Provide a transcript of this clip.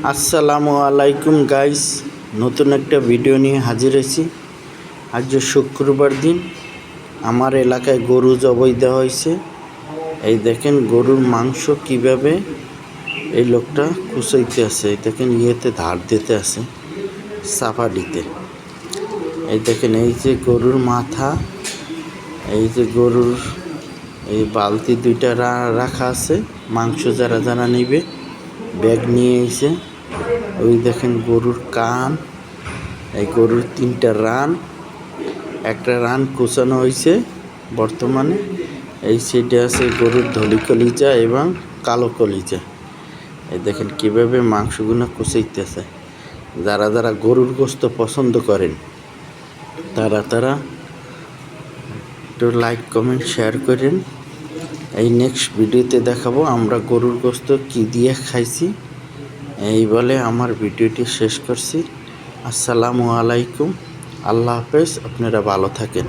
আসসালামু আলাইকুম গাইস, নতুন একটা ভিডিও নিয়ে হাজির হয়েছি। আজ শুক্রবার দিন আমার এলাকায় গরু জবাই দেওয়া হয়েছে। এই দেখেন গরুর মাংস কিভাবে এই লোকটা কুচাইতে আছে। এই দেখেন ইয়েতে ধার দিতে আছে সাফাডিতে। এই দেখেন এই যে গরুর মাথা, এই যে গরুর এই বালতি দুইটা রাখা আছে। মাংস যারা যারা নিবে ব্যাগ নিয়ে এসে ওই দেখেন গরুর কান, এই গরুর 3টা রান, একটা রান কুচানো হয়েছে বর্তমানে। এই সাইডে আছে গরুর ধলি কলিজা এবং কালো কলিজা। এই দেখেন কীভাবে মাংসগুলো কুচাইতেছে। যারা যারা গরুর গোস্ত পছন্দ করেন তারা একটু লাইক কমেন্ট শেয়ার করেন। এই নেক্সট ভিডিওতে দেখাবো আমরা গরুর গোস্ত কী দিয়ে খাইছি। এই বলে আমার ভিডিওটি শেষ করছি। আসসালামু আলাইকুম, আল্লাহ হাফেজ, আপনারা ভালো থাকেন।